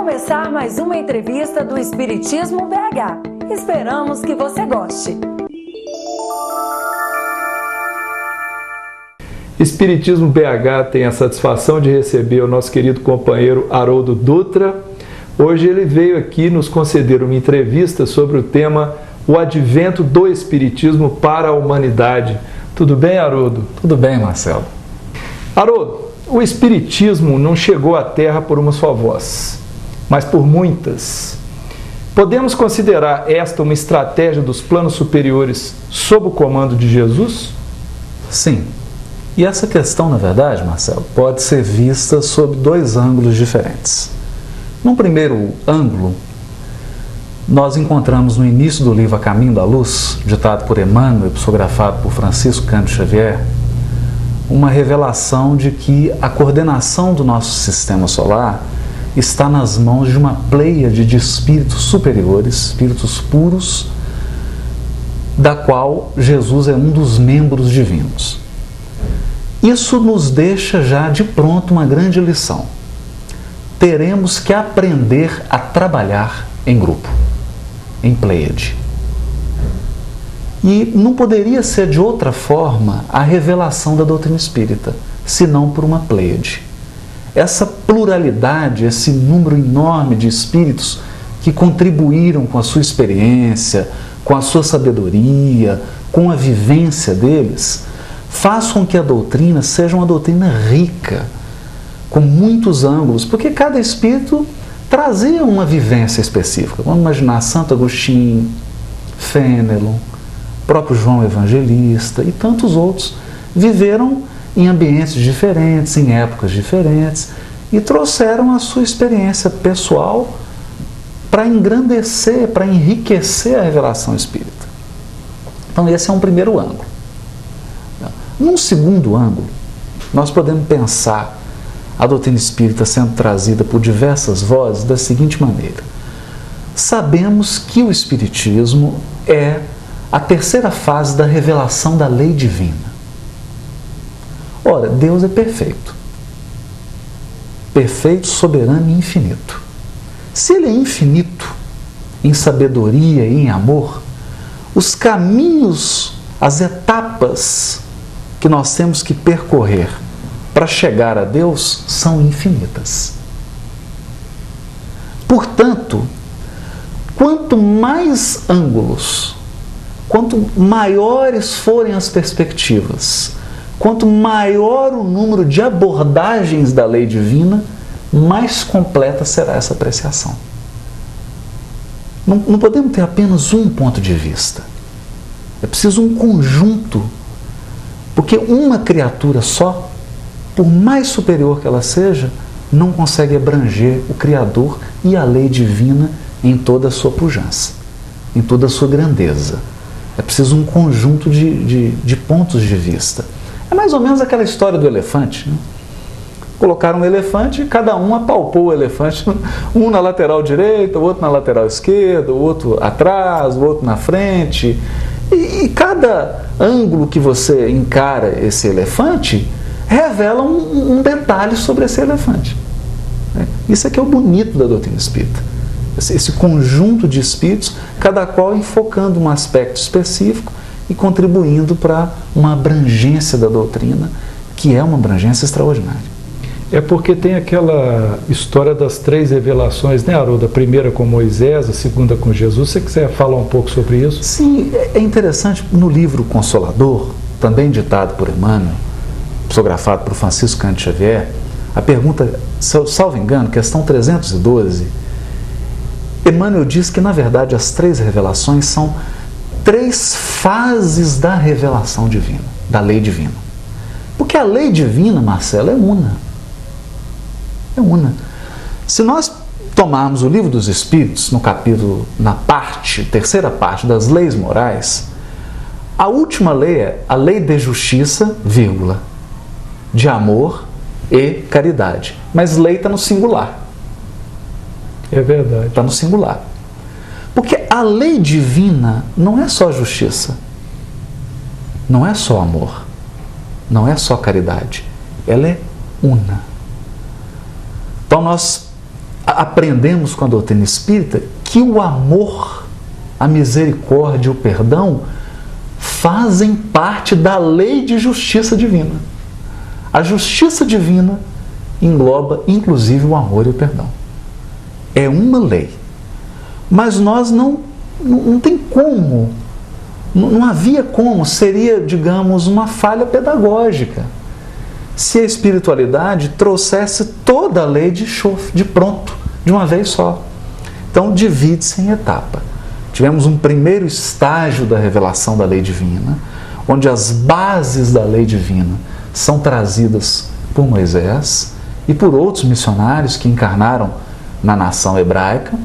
começar mais uma entrevista do Espiritismo BH. Esperamos que você goste. Espiritismo BH tem a satisfação de receber o nosso querido companheiro Haroldo Dutra. Hoje ele veio aqui nos conceder uma entrevista sobre o tema O Advento do Espiritismo para a Humanidade. Tudo bem, Haroldo? Tudo bem, Marcelo. Haroldo, o Espiritismo não chegou à Terra por uma só voz, mas por muitas. Podemos considerar esta uma estratégia dos planos superiores sob o comando de Jesus? Sim. E essa questão, na verdade, Marcelo, pode ser vista sob dois ângulos diferentes. Num primeiro ângulo, nós encontramos no início do livro A Caminho da Luz, ditado por Emmanuel e psicografado por Francisco Cândido Xavier, uma revelação de que a coordenação do nosso sistema solar está nas mãos de uma pleiade de espíritos superiores, espíritos puros, da qual Jesus é um dos membros divinos. Isso nos deixa já de pronto uma grande lição. Teremos que aprender a trabalhar em grupo, em pleiade. E não poderia ser de outra forma a revelação da doutrina espírita, senão por uma pleiade. Essa pluralidade, esse número enorme de espíritos que contribuíram com a sua experiência, com a sua sabedoria, com a vivência deles, faz com que a doutrina seja uma doutrina rica, com muitos ângulos, porque cada espírito trazia uma vivência específica. Vamos imaginar Santo Agostinho, Fênelon, próprio João Evangelista e tantos outros viveram em ambientes diferentes, em épocas diferentes e trouxeram a sua experiência pessoal para engrandecer, para enriquecer a revelação espírita. Então esse é um primeiro ângulo. Num segundo ângulo, nós podemos pensar a doutrina espírita sendo trazida por diversas vozes da seguinte maneira. Sabemos que o Espiritismo é a terceira fase da revelação da lei divina. Ora, Deus é perfeito. Perfeito, soberano e infinito. Se Ele é infinito em sabedoria e em amor, os caminhos, as etapas que nós temos que percorrer para chegar a Deus são infinitas. Portanto, quanto mais ângulos, quanto maiores forem as perspectivas, quanto maior o número de abordagens da lei divina, mais completa será essa apreciação. Não podemos ter apenas um ponto de vista. É preciso um conjunto. Porque uma criatura só, por mais superior que ela seja, não consegue abranger o Criador e a lei divina em toda a sua pujança, em toda a sua grandeza. É preciso um conjunto de pontos de vista. É mais ou menos aquela história do elefante, né? Colocaram um elefante e cada um apalpou o elefante, um na lateral direita, o outro na lateral esquerda, o outro atrás, o outro na frente. E cada ângulo que você encara esse elefante revela um detalhe sobre esse elefante. Isso é que é o bonito da doutrina espírita. Esse conjunto de espíritos, cada qual enfocando um aspecto específico e contribuindo para uma abrangência da doutrina, que é uma abrangência extraordinária. É porque tem aquela história das três revelações, né, Haroldo? A primeira com Moisés, a segunda com Jesus. Se você quiser falar um pouco sobre isso? Sim, é interessante. No livro Consolador, também ditado por Emmanuel, psicografado por Francisco Cândido Xavier, a pergunta, salvo engano, questão 312, Emmanuel diz que, na verdade, as três revelações são três fases da revelação divina, da lei divina. Porque a lei divina, Marcelo, é una. É una. Se nós tomarmos o Livro dos Espíritos, no capítulo, terceira parte das leis morais, a última lei é a lei de justiça, vírgula, de amor e caridade. Mas lei está no singular. É verdade. Está no singular. Porque a lei divina não é só justiça, não é só amor, não é só caridade. Ela é una. Então nós aprendemos com a doutrina espírita que o amor, a misericórdia e o perdão fazem parte da lei de justiça divina. A justiça divina engloba inclusive o amor e o perdão. É uma lei. Mas nós não tem como, não havia como, seria, digamos, uma falha pedagógica se a espiritualidade trouxesse toda a lei de pronto, de uma vez só. Então, divide-se em etapa. Tivemos um primeiro estágio da revelação da lei divina, onde as bases da lei divina são trazidas por Moisés e por outros missionários que encarnaram na nação hebraica.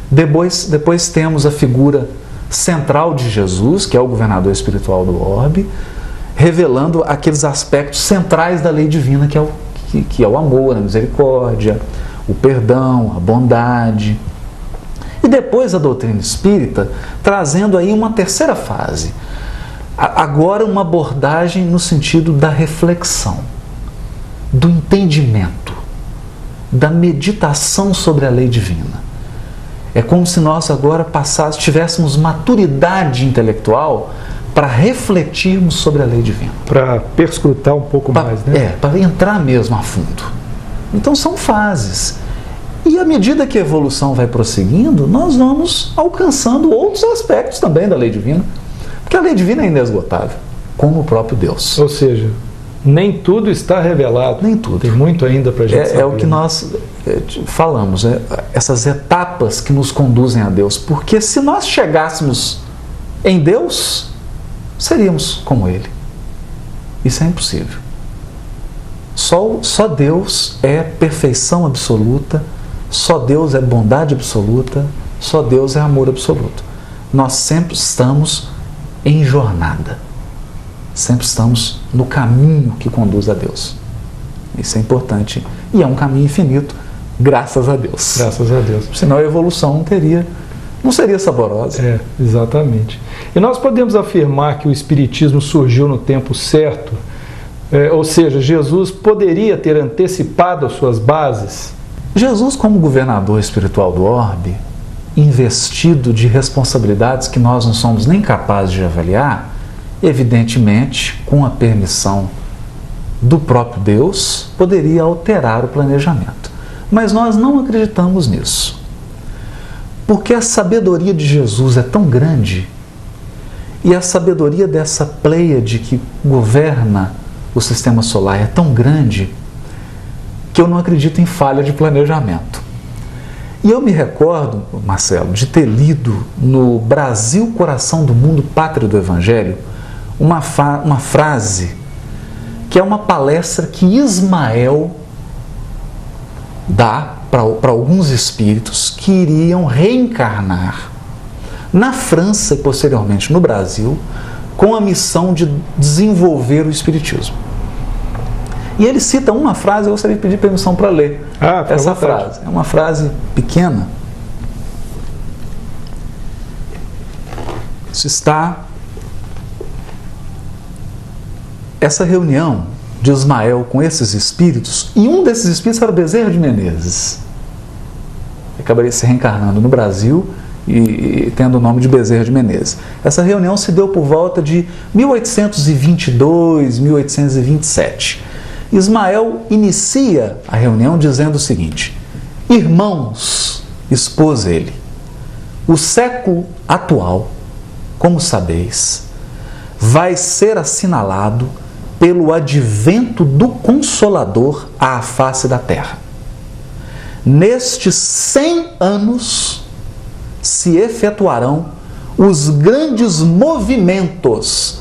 Depois temos a figura central de Jesus, que é o governador espiritual do orbe, revelando aqueles aspectos centrais da lei divina, que é o amor, a misericórdia, o perdão, a bondade. E depois a doutrina espírita, trazendo aí uma terceira fase. Agora uma abordagem no sentido da reflexão, do entendimento, da meditação sobre a lei divina. É como se nós agora tivéssemos maturidade intelectual para refletirmos sobre a lei divina. Para perscrutar um pouco mais, né? Para entrar mesmo a fundo. Então são fases. E à medida que a evolução vai prosseguindo, nós vamos alcançando outros aspectos também da lei divina. Porque a lei divina é inesgotável, como o próprio Deus. Ou seja, nem tudo está revelado. Nem tudo. Tem muito ainda para a gente saber. É o que nós falamos, essas etapas que nos conduzem a Deus. Porque se nós chegássemos em Deus, seríamos como Ele. Isso é impossível. Só Deus é perfeição absoluta, só Deus é bondade absoluta, só Deus é amor absoluto. Nós sempre estamos em jornada. Sempre estamos no caminho que conduz a Deus. Isso é importante. E é um caminho infinito, graças a Deus. Graças a Deus. Senão a evolução não seria saborosa. Exatamente. E nós podemos afirmar que o Espiritismo surgiu no tempo certo, ou seja, Jesus poderia ter antecipado as suas bases? Jesus, como governador espiritual do orbe, investido de responsabilidades que nós não somos nem capazes de avaliar, evidentemente, com a permissão do próprio Deus, poderia alterar o planejamento. Mas nós não acreditamos nisso. Porque a sabedoria de Jesus é tão grande e a sabedoria dessa pleiade que governa o sistema solar é tão grande que eu não acredito em falha de planejamento. E eu me recordo, Marcelo, de ter lido no Brasil, Coração do Mundo, Pátria do Evangelho, uma frase que é uma palestra que Ismael dá para alguns espíritos que iriam reencarnar na França e posteriormente no Brasil com a missão de desenvolver o espiritismo. E ele cita uma frase, eu gostaria de pedir permissão para ler essa frase. É uma frase pequena. Isso está... Essa reunião de Ismael com esses espíritos, e um desses espíritos era Bezerra de Menezes. Acabaria se reencarnando no Brasil e tendo o nome de Bezerra de Menezes. Essa reunião se deu por volta de 1822, 1827. Ismael inicia a reunião dizendo o seguinte: irmãos, expôs ele, o século atual, como sabeis, vai ser assinalado pelo advento do Consolador à face da terra. Nestes 100 anos se efetuarão os grandes movimentos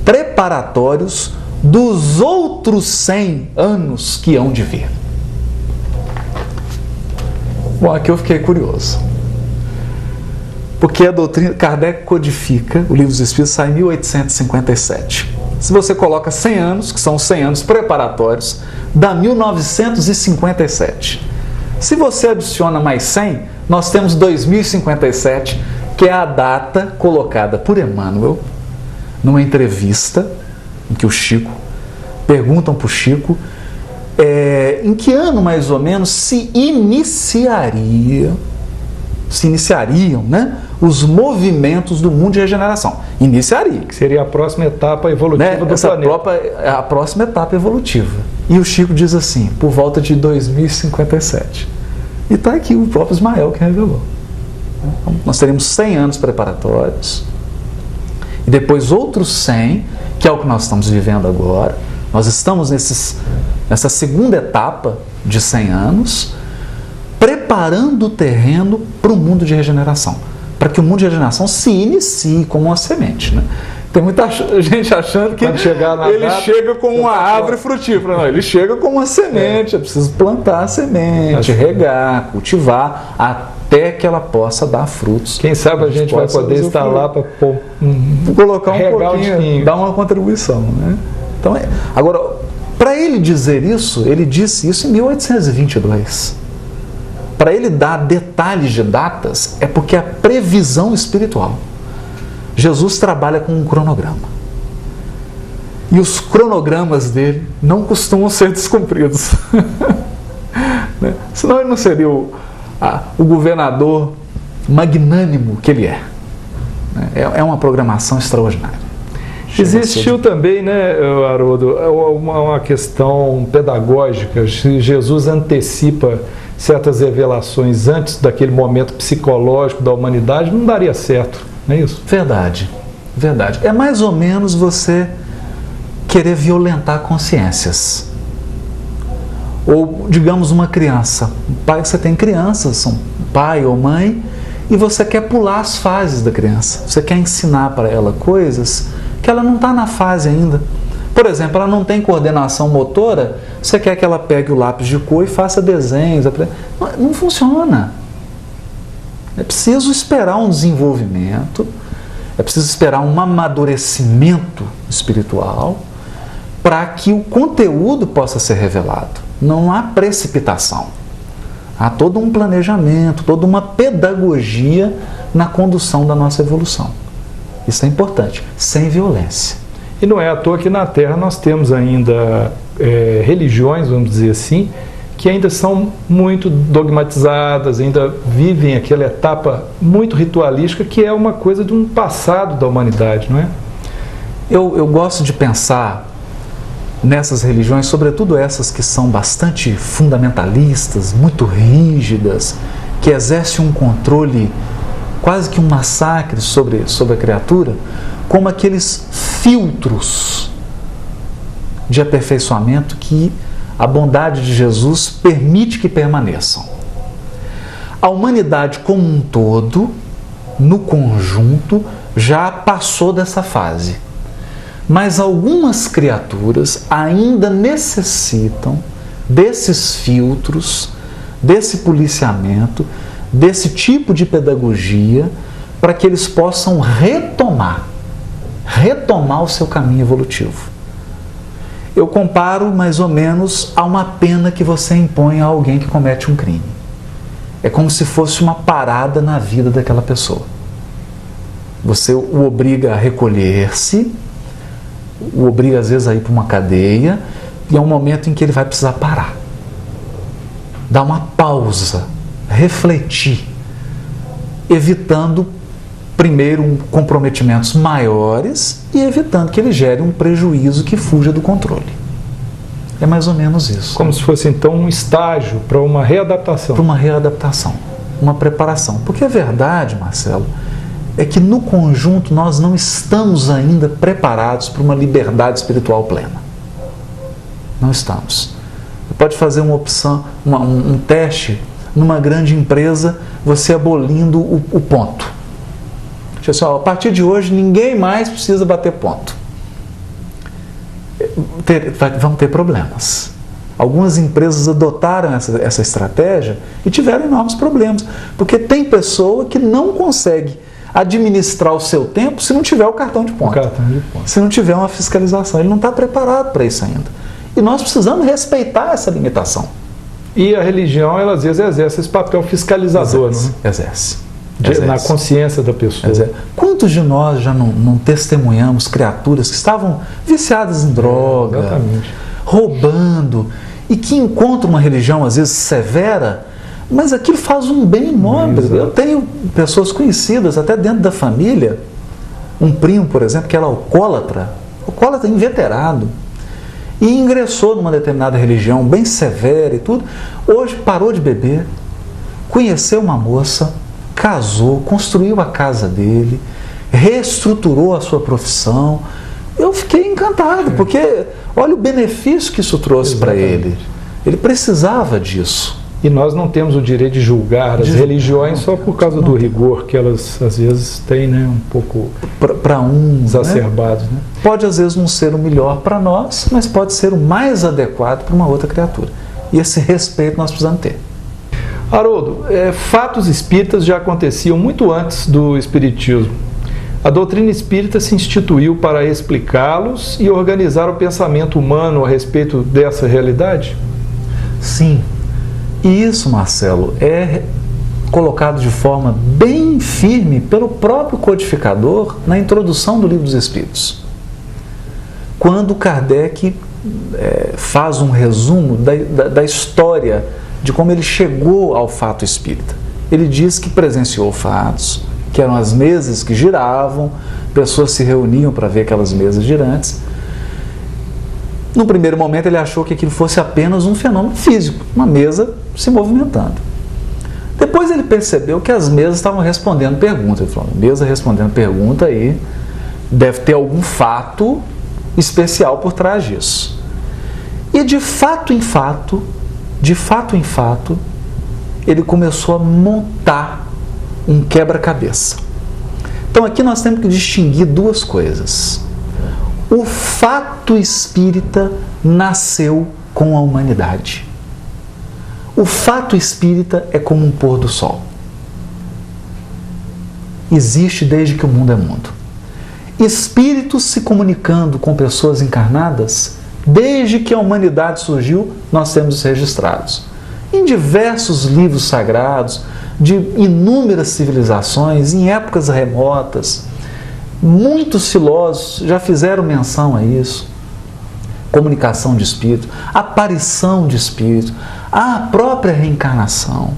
preparatórios dos outros 100 anos que hão de vir. Bom, aqui eu fiquei curioso. Porque a doutrina, Kardec codifica, o Livro dos Espíritos sai em 1857. Se você coloca 100 anos, que são 100 anos preparatórios, dá 1957. Se você adiciona mais 100, nós temos 2057, que é a data colocada por Emmanuel numa entrevista em que o Chico, perguntam para o Chico em que ano mais ou menos se iniciariam, né, os movimentos do mundo de regeneração? Iniciaria. Que seria a próxima etapa evolutiva, né, do planeta. É a próxima etapa evolutiva. E o Chico diz assim, por volta de 2057. E está aqui o próprio Ismael que revelou. Então, nós teremos 100 anos preparatórios, e depois outros 100, que é o que nós estamos vivendo agora. Nós estamos nessa segunda etapa de 100 anos, preparando o terreno para o mundo de regeneração, para que o mundo de regeneração se inicie como uma semente, né? Tem muita gente achando que ele chega como uma árvore frutífera. Não, ele chega como uma semente. É preciso plantar a semente, regar, cultivar, até que ela possa dar frutos. Quem sabe a gente vai poder estar lá para colocar um pouquinho, dar uma contribuição, né? Então, agora, para ele dizer isso, ele disse isso em 1822. Para ele dar detalhes de datas, é porque a previsão espiritual. Jesus trabalha com um cronograma. E os cronogramas dele não costumam ser descumpridos. Né? Senão ele não seria o governador magnânimo que ele é. É uma programação extraordinária. Existiu também, né, Haroldo, uma questão pedagógica. Jesus antecipa certas revelações antes daquele momento psicológico da humanidade, não daria certo. Não é isso? Verdade, verdade. É mais ou menos você querer violentar consciências. Ou, digamos, uma criança. Você tem crianças, são pai ou mãe, e você quer pular as fases da criança. Você quer ensinar para ela coisas que ela não está na fase ainda. Por exemplo, ela não tem coordenação motora, você quer que ela pegue o lápis de cor e faça desenhos. Não funciona. É preciso esperar um desenvolvimento, é preciso esperar um amadurecimento espiritual para que o conteúdo possa ser revelado. Não há precipitação. Há todo um planejamento, toda uma pedagogia na condução da nossa evolução. Isso é importante, sem violência. E não é à toa que na Terra nós temos ainda religiões, vamos dizer assim, que ainda são muito dogmatizadas, ainda vivem aquela etapa muito ritualística, que é uma coisa de um passado da humanidade, não é? Eu gosto de pensar nessas religiões, sobretudo essas que são bastante fundamentalistas, muito rígidas, que exercem um controle, quase que um massacre sobre a criatura, como aqueles filtros de aperfeiçoamento que a bondade de Jesus permite que permaneçam. A humanidade como um todo, no conjunto, já passou dessa fase. Mas algumas criaturas ainda necessitam desses filtros, desse policiamento, desse tipo de pedagogia, para que eles possam retomar o seu caminho evolutivo. Eu comparo mais ou menos a uma pena que você impõe a alguém que comete um crime. É como se fosse uma parada na vida daquela pessoa. Você o obriga a recolher-se, o obriga às vezes a ir para uma cadeia, e é um momento em que ele vai precisar parar. Dar uma pausa, refletir, evitando primeiro comprometimentos maiores e evitando que ele gere um prejuízo que fuja do controle. É mais ou menos isso. Como se fosse então um estágio para uma readaptação. Para uma readaptação, uma preparação. Porque a verdade, Marcelo, é que no conjunto nós não estamos ainda preparados para uma liberdade espiritual plena. Não estamos. Você pode fazer uma opção, um teste numa grande empresa, você abolindo o ponto. Pessoal, a partir de hoje ninguém mais precisa bater ponto. Vão ter problemas. Algumas empresas adotaram essa estratégia e tiveram enormes problemas, porque tem pessoa que não consegue administrar o seu tempo se não tiver o cartão de ponto. Se não tiver uma fiscalização. Ele não está preparado para isso ainda. E nós precisamos respeitar essa limitação. E a religião, ela às vezes exerce esse papel fiscalizador, Exerce. Na consciência da pessoa. Quantos de nós já não testemunhamos criaturas que estavam viciadas em droga, roubando, e que encontra uma religião às vezes severa, mas aquilo faz um bem nobre. Eu tenho pessoas conhecidas, até dentro da família, um primo, por exemplo, que era alcoólatra inveterado, e ingressou numa determinada religião bem severa e tudo. Hoje parou de beber, conheceu uma moça, casou, construiu a casa dele, reestruturou a sua profissão. Eu fiquei encantado, porque olha o benefício que isso trouxe para ele. Ele precisava disso. E nós não temos o direito de julgar as religiões só por causa do rigor que elas às vezes têm, né, um pouco para exacerbados. Né? Pode às vezes não ser o melhor para nós, mas pode ser o mais adequado para uma outra criatura. E esse respeito nós precisamos ter. Haroldo, fatos espíritas já aconteciam muito antes do espiritismo. A doutrina espírita se instituiu para explicá-los e organizar o pensamento humano a respeito dessa realidade? Sim. E isso, Marcelo, é colocado de forma bem firme pelo próprio codificador na introdução do Livro dos Espíritos. Quando Kardec faz um resumo da história de como ele chegou ao fato espírita. Ele diz que presenciou fatos, que eram as mesas que giravam, pessoas se reuniam para ver aquelas mesas girantes. No primeiro momento ele achou que aquilo fosse apenas um fenômeno físico, uma mesa se movimentando. Depois ele percebeu que as mesas estavam respondendo perguntas. Ele falou, mesa respondendo pergunta aí, deve ter algum fato especial por trás disso. E de fato em fato, ele começou a montar um quebra-cabeça. Então aqui nós temos que distinguir duas coisas. O fato espírita nasceu com a humanidade. O fato espírita é como um pôr do sol. Existe desde que o mundo é mundo. Espíritos se comunicando com pessoas encarnadas, desde que a humanidade surgiu, nós temos registrados. Em diversos livros sagrados, de inúmeras civilizações, em épocas remotas, muitos filósofos já fizeram menção a isso. Comunicação de espírito, aparição de espírito, a própria reencarnação.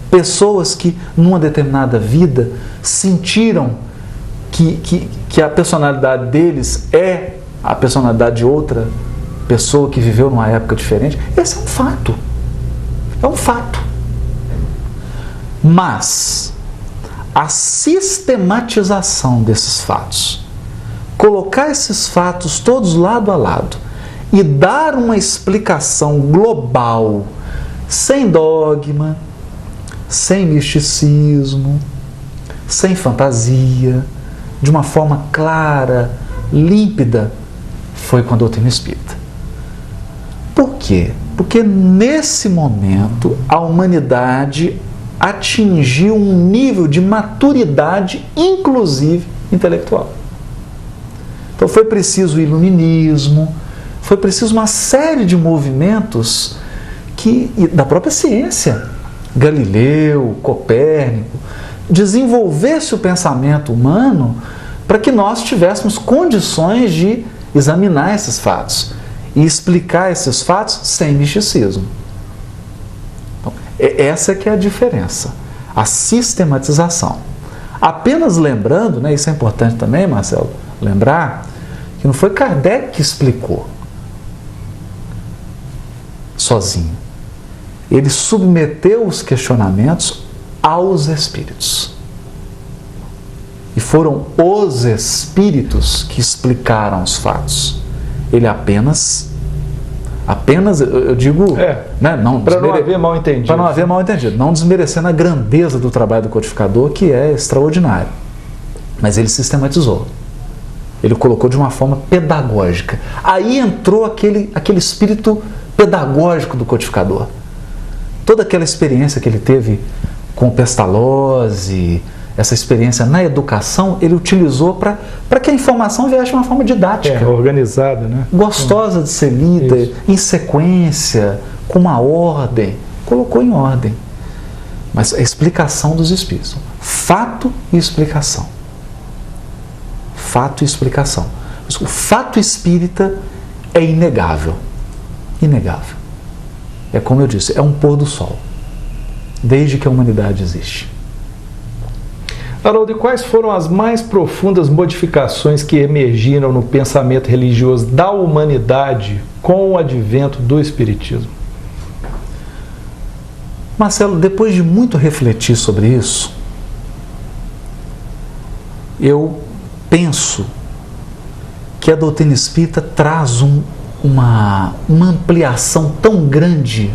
Pessoas que, numa determinada vida, sentiram que a personalidade deles é a personalidade de outra pessoa que viveu numa época diferente. Esse é um fato. É um fato. Mas a sistematização desses fatos, colocar esses fatos todos lado a lado e dar uma explicação global, sem dogma, sem misticismo, sem fantasia, de uma forma clara, límpida, foi com a doutrina espírita. Por quê? Porque nesse momento a humanidade atingiu um nível de maturidade, inclusive intelectual. Então foi preciso o iluminismo, foi preciso uma série de movimentos da própria ciência. Galileu, Copérnico, desenvolvesse o pensamento humano para que nós tivéssemos condições de examinar esses fatos e explicar esses fatos sem misticismo. Então, essa que é a diferença, a sistematização. Apenas lembrando, né, isso é importante também, Marcelo, lembrar que não foi Kardec que explicou sozinho. Ele submeteu os questionamentos aos espíritos. E foram os espíritos que explicaram os fatos. Ele apenas eu digo, né, para não haver mal entendido. Para não haver mal entendido, não desmerecendo a grandeza do trabalho do codificador, que é extraordinário. Mas ele sistematizou. Ele colocou de uma forma pedagógica. Aí entrou aquele espírito pedagógico do codificador. Toda aquela experiência que ele teve com Pestalozzi, essa experiência na educação, ele utilizou para que a informação viesse de uma forma didática. Organizada, né? Gostosa de ser lida, isso, em sequência, com uma ordem. Colocou em ordem. Mas a explicação dos espíritos. Fato e explicação. Fato e explicação. O fato espírita é inegável. Inegável. É como eu disse, é um pôr do sol, desde que a humanidade existe. Haroldo, e quais foram as mais profundas modificações que emergiram no pensamento religioso da humanidade com o advento do Espiritismo? Marcelo, depois de muito refletir sobre isso, eu penso que a doutrina espírita traz uma ampliação tão grande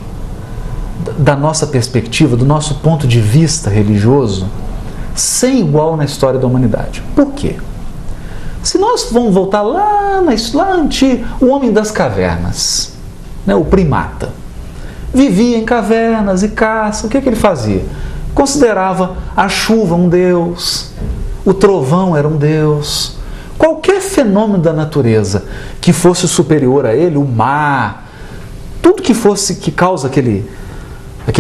da nossa perspectiva, do nosso ponto de vista religioso, sem igual na história da humanidade. Por quê? Se nós vamos voltar lá antigo, o homem das cavernas, né, o primata, vivia em cavernas e caça. O que ele fazia? Considerava a chuva um deus, o trovão era um deus. Qualquer fenômeno da natureza que fosse superior a ele, o mar, tudo que causa aquele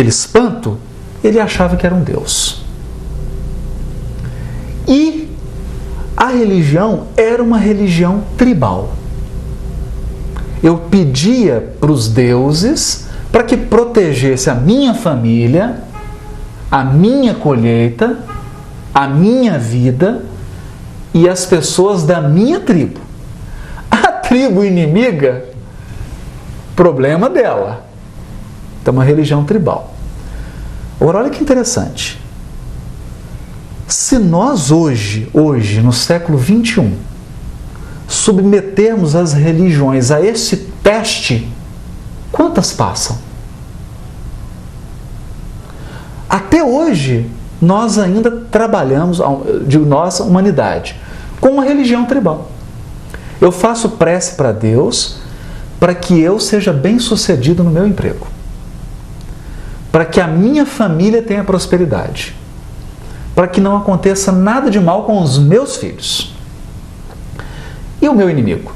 espanto, ele achava que era um deus. E a religião era uma religião tribal. Eu pedia para os deuses para que protegesse a minha família, a minha colheita, a minha vida e as pessoas da minha tribo. A tribo inimiga, problema dela. Então, uma religião tribal. Agora, olha que interessante. Se nós hoje, no século XXI, submetermos as religiões a esse teste, quantas passam? Até hoje, nós ainda trabalhamos, de nossa humanidade, com uma religião tribal. Eu faço prece para Deus para que eu seja bem-sucedido no meu emprego, para que a minha família tenha prosperidade, para que não aconteça nada de mal com os meus filhos. E o meu inimigo?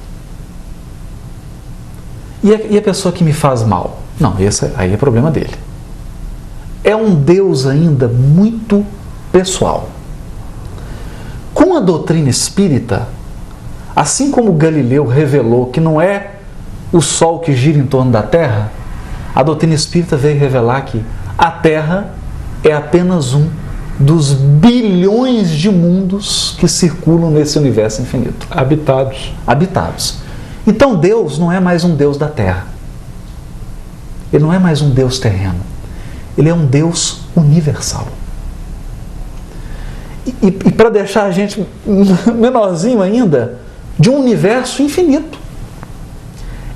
E a pessoa que me faz mal? Não, esse aí é problema dele. É um Deus ainda muito pessoal. Com a doutrina espírita, assim como Galileu revelou que não é o Sol que gira em torno da Terra, a doutrina espírita veio revelar que a Terra é apenas um dos bilhões de mundos que circulam nesse universo infinito. Habitados. Então Deus não é mais um Deus da Terra. Ele não é mais um Deus terreno. Ele é um Deus universal. E para deixar a gente menorzinho ainda, de um universo infinito.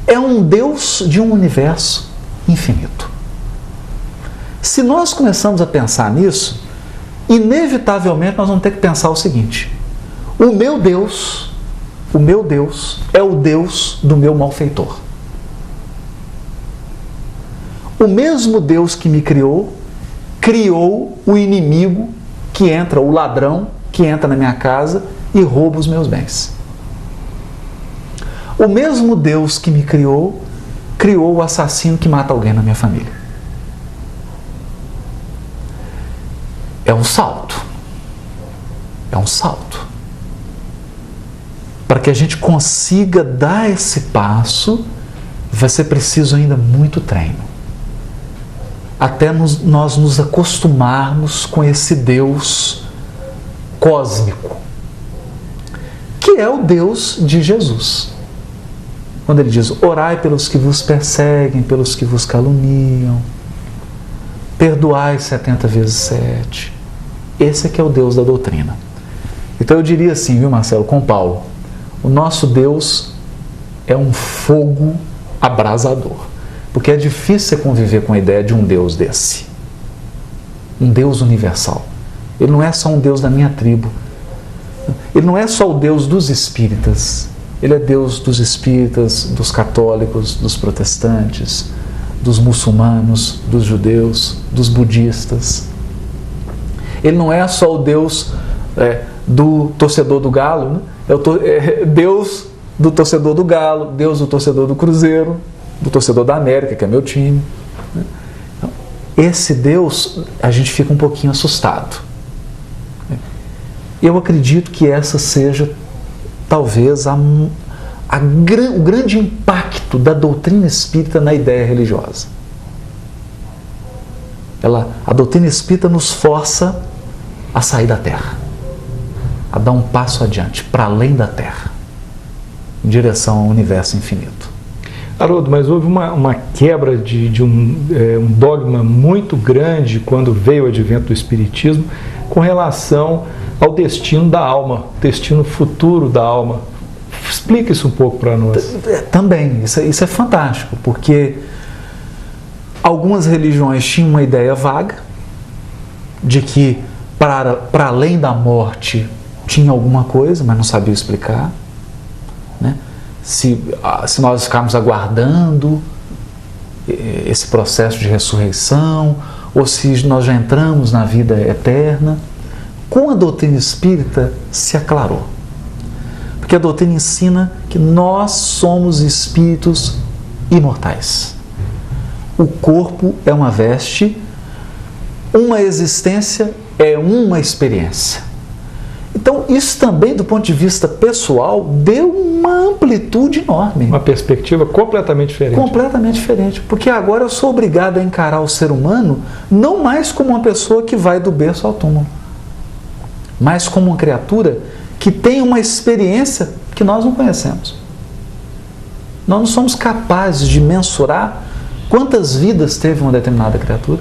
É um Deus de um universo infinito. Se nós começamos a pensar nisso, inevitavelmente nós vamos ter que pensar o seguinte: o meu Deus é o Deus do meu malfeitor. O mesmo Deus que me criou o inimigo que entra, o ladrão que entra na minha casa e rouba os meus bens. O mesmo Deus que me criou o assassino que mata alguém na minha família. É um salto. Para que a gente consiga dar esse passo, vai ser preciso ainda muito treino. Até nós nos acostumarmos com esse Deus cósmico, que é o Deus de Jesus. Quando ele diz: orai pelos que vos perseguem, pelos que vos caluniam, perdoai 70 vezes 7. Esse é que é o Deus da doutrina. Então eu diria assim, viu, Marcelo, com Paulo: o nosso Deus é um fogo abrasador. Porque é difícil você conviver com a ideia de um Deus desse. Um Deus universal. Ele não é só um Deus da minha tribo. Ele não é só o Deus dos espíritas. Ele é Deus dos espíritas, dos católicos, dos protestantes, dos muçulmanos, dos judeus, dos budistas. Ele não é só o Deus do torcedor do Galo, né? É Deus do torcedor do Galo, Deus do torcedor do Cruzeiro, do torcedor da América, que é meu time. Então, esse Deus, a gente fica um pouquinho assustado. Eu acredito que essa seja, talvez, o grande impacto da doutrina espírita na ideia religiosa. A doutrina espírita nos força a sair da Terra, a dar um passo adiante, para além da Terra, em direção ao universo infinito. Haroldo, mas houve uma quebra de um dogma muito grande quando veio o advento do Espiritismo com relação ao destino da alma, destino futuro da alma. Explica isso um pouco para nós. Também, isso é fantástico, porque algumas religiões tinham uma ideia vaga de que para além da morte tinha alguma coisa, mas não sabia explicar, né? Se nós ficarmos aguardando esse processo de ressurreição, ou se nós já entramos na vida eterna. Com a doutrina espírita se aclarou. Porque a doutrina ensina que nós somos espíritos imortais. O corpo é uma veste, uma existência é uma experiência. Então, isso também, do ponto de vista pessoal, deu uma amplitude enorme. Uma perspectiva completamente diferente. Completamente diferente. Porque agora eu sou obrigado a encarar o ser humano não mais como uma pessoa que vai do berço ao túmulo, mas como uma criatura que tem uma experiência que nós não conhecemos. Nós não somos capazes de mensurar quantas vidas teve uma determinada criatura.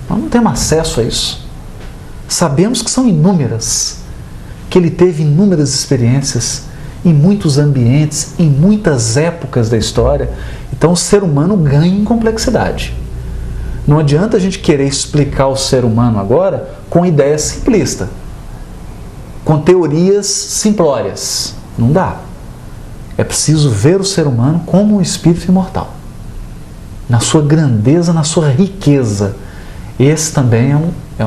Nós não temos acesso a isso. Sabemos que são inúmeras, que ele teve inúmeras experiências em muitos ambientes, em muitas épocas da história. Então o ser humano ganha em complexidade. Não adianta a gente querer explicar o ser humano agora com ideias simplistas, com teorias simplórias. Não dá. É preciso ver o ser humano como um espírito imortal, na sua grandeza, na sua riqueza. Esse também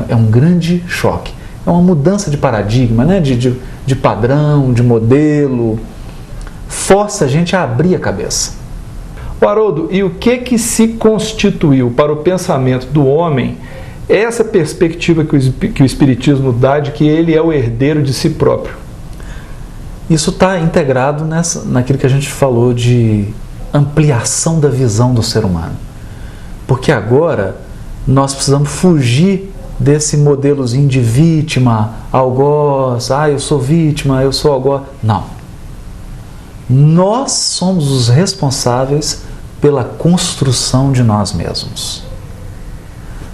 é um grande choque. É uma mudança de paradigma, né? de padrão, de modelo. Força a gente a abrir a cabeça. Haroldo, e o que se constituiu para o pensamento do homem essa perspectiva que o Espiritismo dá de que ele é o herdeiro de si próprio? Isso está integrado naquilo que a gente falou de ampliação da visão do ser humano. Porque agora nós precisamos fugir desse modelozinho de vítima, algoz, eu sou vítima, eu sou algoz. Não. Nós somos os responsáveis pela construção de nós mesmos.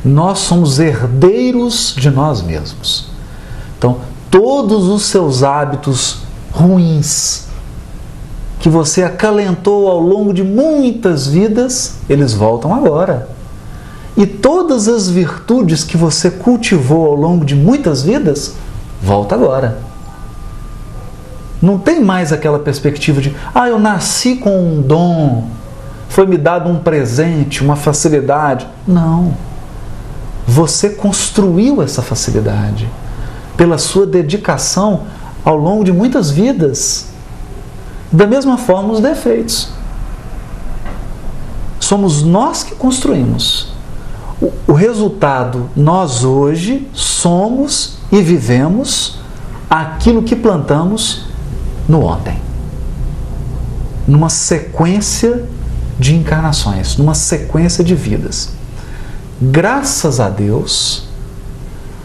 Nós somos herdeiros de nós mesmos. Então, todos os seus hábitos ruins que você acalentou ao longo de muitas vidas, eles voltam agora. E todas as virtudes que você cultivou ao longo de muitas vidas, volta agora. Não tem mais aquela perspectiva de eu nasci com um dom, foi me dado um presente, uma facilidade. Não. Você construiu essa facilidade pela sua dedicação ao longo de muitas vidas. Da mesma forma, os defeitos. Somos nós que construímos. O resultado, nós hoje somos e vivemos aquilo que plantamos no ontem. Numa sequência de encarnações, numa sequência de vidas. Graças a Deus,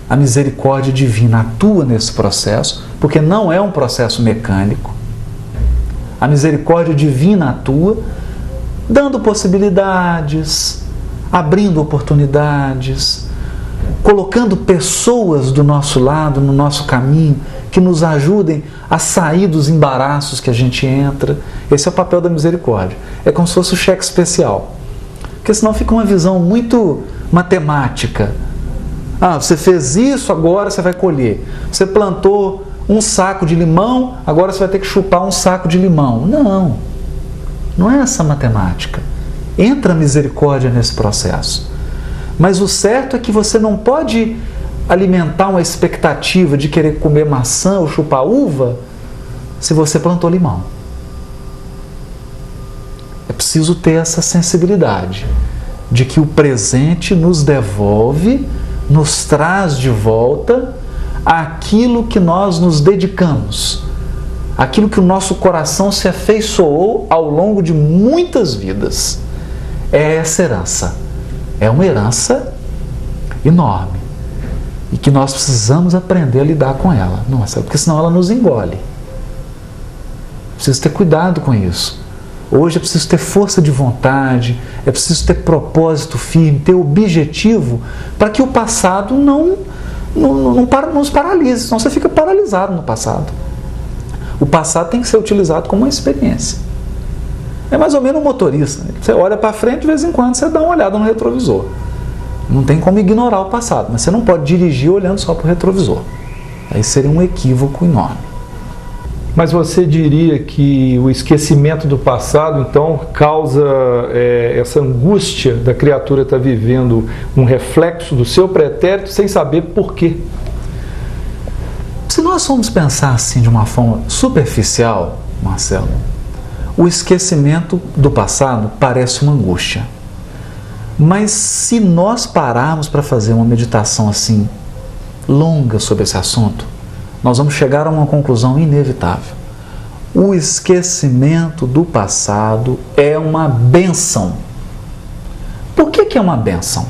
a misericórdia divina atua nesse processo, porque não é um processo mecânico. A misericórdia divina atua dando possibilidades, abrindo oportunidades, colocando pessoas do nosso lado, no nosso caminho, que nos ajudem a sair dos embaraços que a gente entra. Esse é o papel da misericórdia. É como se fosse o cheque especial. Porque senão fica uma visão muito matemática. Você fez isso, agora você vai colher. Você plantou um saco de limão, agora você vai ter que chupar um saco de limão. Não, não é essa matemática. Entra a misericórdia nesse processo. Mas o certo é que você não pode alimentar uma expectativa de querer comer maçã ou chupar uva se você plantou limão. É preciso ter essa sensibilidade de que o presente nos devolve, nos traz de volta aquilo que nós nos dedicamos, aquilo que o nosso coração se afeiçoou ao longo de muitas vidas. É essa herança. É uma herança enorme e que nós precisamos aprender a lidar com ela, não, Marcelo, porque senão ela nos engole. Preciso ter cuidado com isso. Hoje é preciso ter força de vontade, é preciso ter propósito firme, ter objetivo, para que o passado não nos paralise, senão você fica paralisado no passado. O passado tem que ser utilizado como uma experiência. É mais ou menos um motorista. Você olha para frente, de vez em quando você dá uma olhada no retrovisor. Não tem como ignorar o passado, mas você não pode dirigir olhando só para o retrovisor. Aí seria um equívoco enorme. Mas você diria que o esquecimento do passado, então, causa essa angústia da criatura estar vivendo um reflexo do seu pretérito sem saber por quê? Se nós formos pensar assim de uma forma superficial, Marcelo, o esquecimento do passado parece uma angústia. Mas se nós pararmos para fazer uma meditação assim, longa sobre esse assunto, nós vamos chegar a uma conclusão inevitável. O esquecimento do passado é uma bênção. Por que é uma bênção?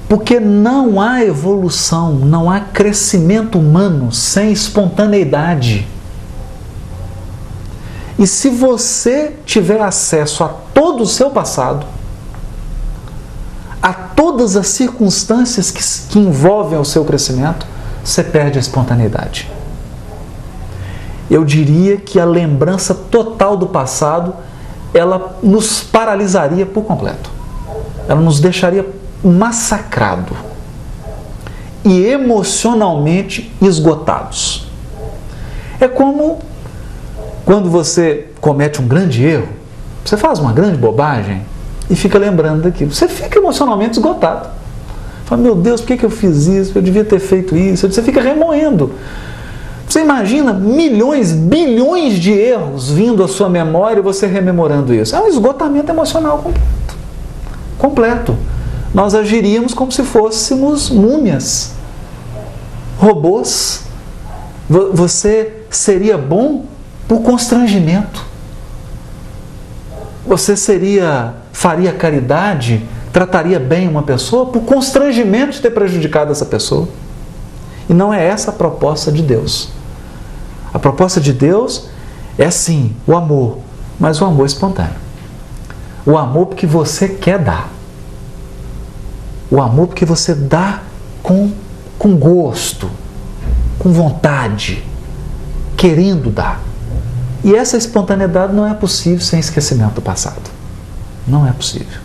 Porque não há evolução, não há crescimento humano sem espontaneidade. E se você tiver acesso a todo o seu passado, a todas as circunstâncias que envolvem o seu crescimento, você perde a espontaneidade. Eu diria que a lembrança total do passado, ela nos paralisaria por completo. Ela nos deixaria massacrado e emocionalmente esgotados. É como quando você comete um grande erro, você faz uma grande bobagem e fica lembrando daquilo. Você fica emocionalmente esgotado. Fala, meu Deus, por que eu fiz isso? Eu devia ter feito isso. Você fica remoendo. Você imagina milhões, bilhões de erros vindo à sua memória e você rememorando isso. É um esgotamento emocional completo. Completo. Nós agiríamos como se fôssemos múmias, robôs. Você seria bom por constrangimento. Você faria caridade, trataria bem uma pessoa por constrangimento de ter prejudicado essa pessoa. E não é essa a proposta de Deus. A proposta de Deus é sim o amor, mas o amor espontâneo. O amor porque você quer dar. O amor porque você dá com gosto, com vontade, querendo dar. E essa espontaneidade não é possível sem esquecimento do passado. Não é possível.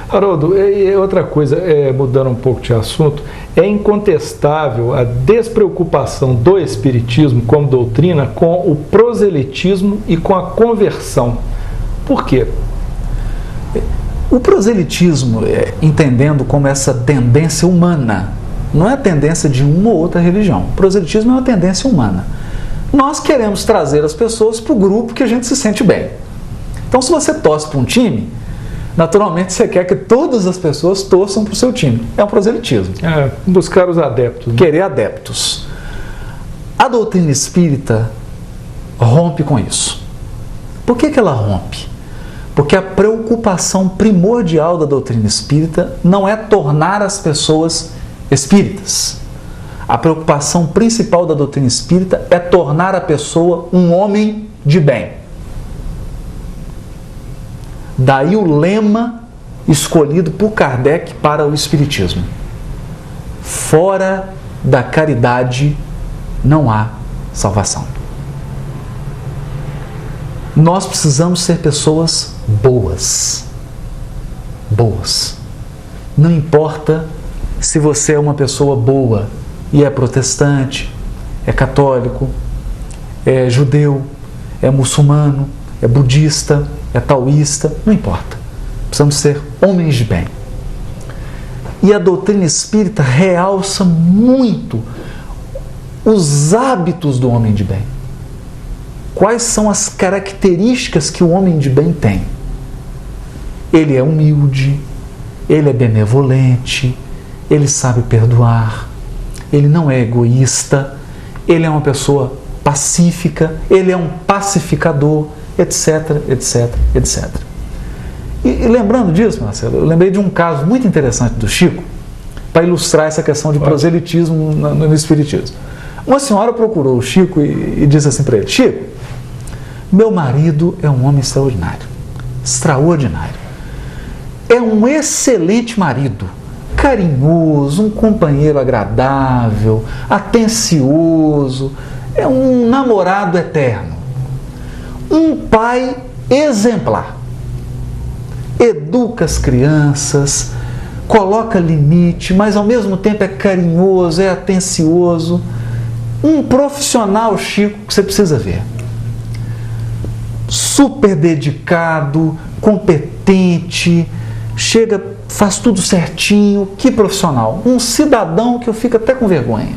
Haroldo, e outra coisa, mudando um pouco de assunto, é incontestável a despreocupação do Espiritismo como doutrina com o proselitismo e com a conversão. Por quê? O proselitismo, entendendo como essa tendência humana, não é a tendência de uma ou outra religião. O proselitismo é uma tendência humana. Nós queremos trazer as pessoas para o grupo que a gente se sente bem. Então, se você torce para um time, naturalmente você quer que todas as pessoas torçam para o seu time. É um proselitismo. Buscar os adeptos. Né? Querer adeptos. A doutrina espírita rompe com isso. Por que ela rompe? Porque a preocupação primordial da doutrina espírita não é tornar as pessoas espíritas. A preocupação principal da doutrina espírita é tornar a pessoa um homem de bem. Daí o lema escolhido por Kardec para o Espiritismo: fora da caridade não há salvação. Nós precisamos ser pessoas boas. Boas. Não importa se você é uma pessoa boa e é protestante, é católico, é judeu, é muçulmano, é budista, é taoísta, não importa. Precisamos ser homens de bem. E a doutrina espírita realça muito os hábitos do homem de bem. Quais são as características que o homem de bem tem? Ele é humilde, ele é benevolente, ele sabe perdoar, ele não é egoísta, ele é uma pessoa pacífica, ele é um pacificador, etc, etc, etc. E lembrando disso, Marcelo, eu lembrei de um caso muito interessante do Chico, para ilustrar essa questão de proselitismo no Espiritismo. Uma senhora procurou o Chico e disse assim para ele: Chico, meu marido é um homem extraordinário, extraordinário. É um excelente marido, carinhoso, um companheiro agradável, atencioso, é um namorado eterno, um pai exemplar. Educa as crianças, coloca limite, mas ao mesmo tempo é carinhoso, é atencioso. Um profissional, Chico, que você precisa ver. Super dedicado, competente, chega, faz tudo certinho. Que profissional. Um cidadão que eu fico até com vergonha.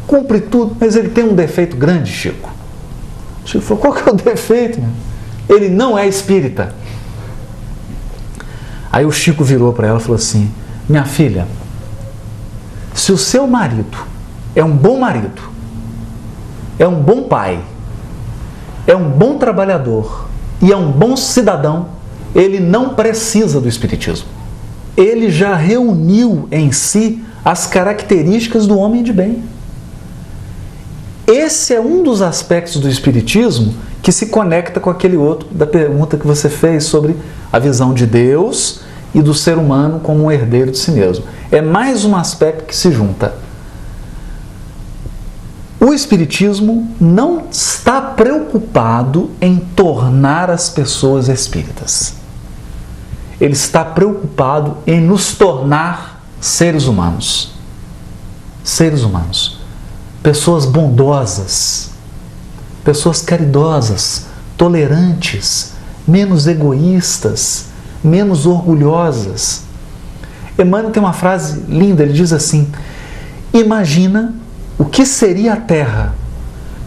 Cumpre tudo, mas ele tem um defeito grande, Chico. Chico falou: qual que é o defeito? Ele não é espírita. Aí o Chico virou para ela e falou assim: minha filha, se o seu marido é um bom marido, é um bom pai, é um bom trabalhador e é um bom cidadão, ele não precisa do Espiritismo. Ele já reuniu em si as características do homem de bem. Esse é um dos aspectos do Espiritismo que se conecta com aquele outro da pergunta que você fez sobre a visão de Deus e do ser humano como um herdeiro de si mesmo. É mais um aspecto que se junta. O Espiritismo não está preocupado em tornar as pessoas espíritas. Ele está preocupado em nos tornar seres humanos. Seres humanos. Pessoas bondosas, pessoas caridosas, tolerantes, menos egoístas, menos orgulhosas. Emmanuel tem uma frase linda, ele diz assim: imagina o que seria a Terra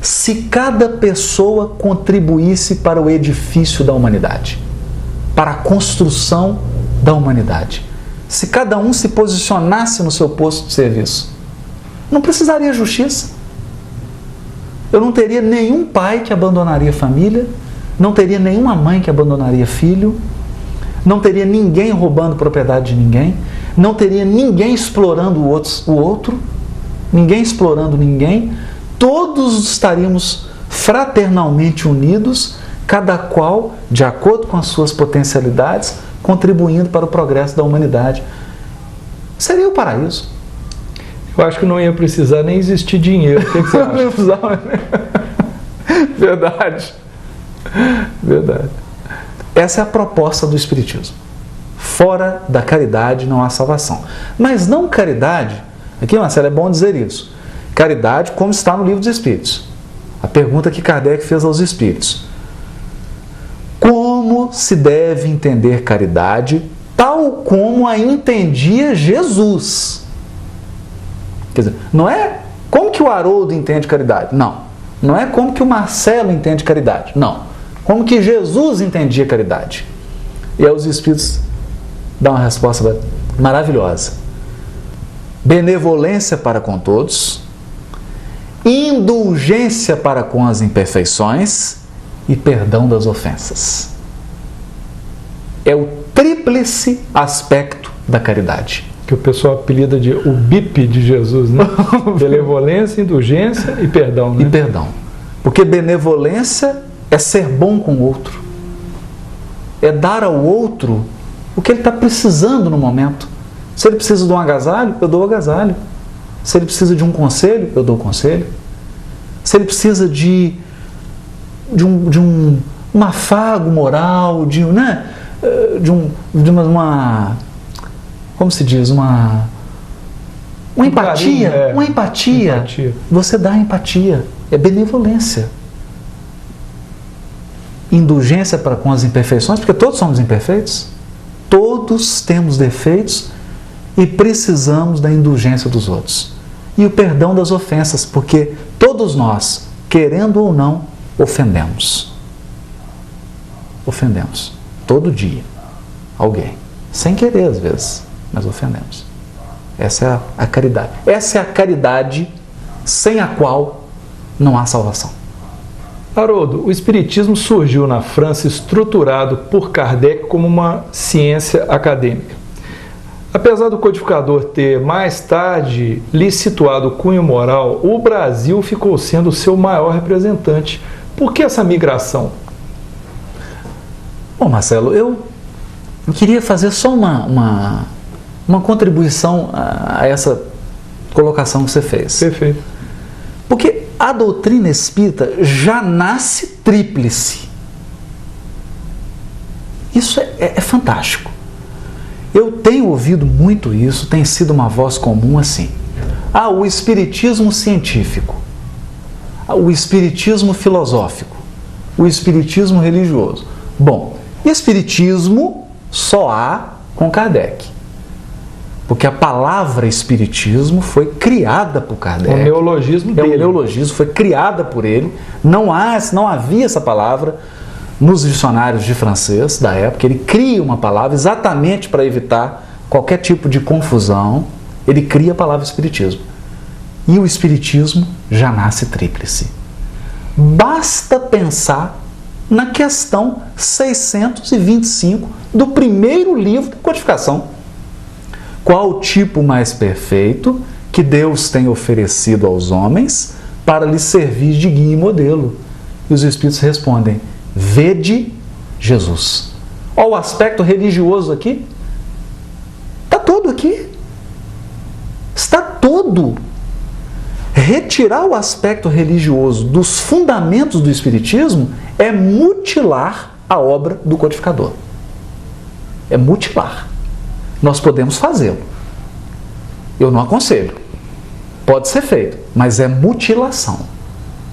se cada pessoa contribuísse para o edifício da humanidade, para a construção da humanidade. Se cada um se posicionasse no seu posto de serviço. Não precisaria justiça. Eu não teria nenhum pai que abandonaria a família, não teria nenhuma mãe que abandonaria filho, não teria ninguém roubando propriedade de ninguém, não teria ninguém explorando o outro, ninguém explorando ninguém. Todos estaríamos fraternalmente unidos, cada qual, de acordo com as suas potencialidades, contribuindo para o progresso da humanidade. Seria o paraíso. Eu acho que não ia precisar nem existir dinheiro. O que você acha? Verdade. Verdade. Essa é a proposta do Espiritismo. Fora da caridade não há salvação. Mas não caridade, aqui, Marcelo, é bom dizer isso. Caridade como está no Livro dos Espíritos. A pergunta que Kardec fez aos Espíritos: como se deve entender caridade tal como a entendia Jesus? Quer dizer, não é como que o Haroldo entende caridade. Não. Não é como que o Marcelo entende caridade. Não. Como que Jesus entendia caridade. E aí os Espíritos dão uma resposta maravilhosa. Benevolência para com todos, indulgência para com as imperfeições e perdão das ofensas. É o tríplice aspecto da caridade. Que o pessoal apelida de o BIP de Jesus, né? Benevolência, indulgência e perdão, né? E perdão. Porque benevolência é ser bom com o outro. É dar ao outro o que ele está precisando no momento. Se ele precisa de um agasalho, eu dou o agasalho. Se ele precisa de um conselho, eu dou o conselho. Se ele precisa de um afago moral, de uma como se diz, uma empatia, carinho, uma empatia. Você dá empatia, é benevolência. Indulgência para com as imperfeições, porque todos somos imperfeitos, todos temos defeitos e precisamos da indulgência dos outros. E o perdão das ofensas, porque todos nós, querendo ou não, ofendemos. Ofendemos. Todo dia. Alguém. Sem querer, às vezes. Mas ofendemos. Essa é a caridade. Essa é a caridade sem a qual não há salvação. Haroldo, o Espiritismo surgiu na França estruturado por Kardec como uma ciência acadêmica. Apesar do codificador ter mais tarde lhe situado o cunho moral, o Brasil ficou sendo o seu maior representante. Por que essa migração? Bom, Marcelo, eu queria fazer só uma contribuição a essa colocação que você fez. Perfeito. Porque a doutrina espírita já nasce tríplice. Isso é fantástico. Eu tenho ouvido muito isso, tem sido uma voz comum assim. O espiritismo científico, o espiritismo filosófico, o espiritismo religioso. Bom, espiritismo só há com Kardec. Porque a palavra espiritismo foi criada por Kardec. O neologismo dele. O neologismo foi criada por ele. Não havia essa palavra nos dicionários de francês da época. Ele cria uma palavra exatamente para evitar qualquer tipo de confusão. Ele cria a palavra espiritismo. E o espiritismo já nasce tríplice. Basta pensar na questão 625 do primeiro livro da codificação. Qual o tipo mais perfeito que Deus tem oferecido aos homens para lhes servir de guia e modelo? E os Espíritos respondem: vede Jesus. Olha o aspecto religioso aqui. Está todo aqui. Está todo. Retirar o aspecto religioso dos fundamentos do Espiritismo é mutilar a obra do codificador. É mutilar. Nós podemos fazê-lo. Eu não aconselho. Pode ser feito, mas é mutilação.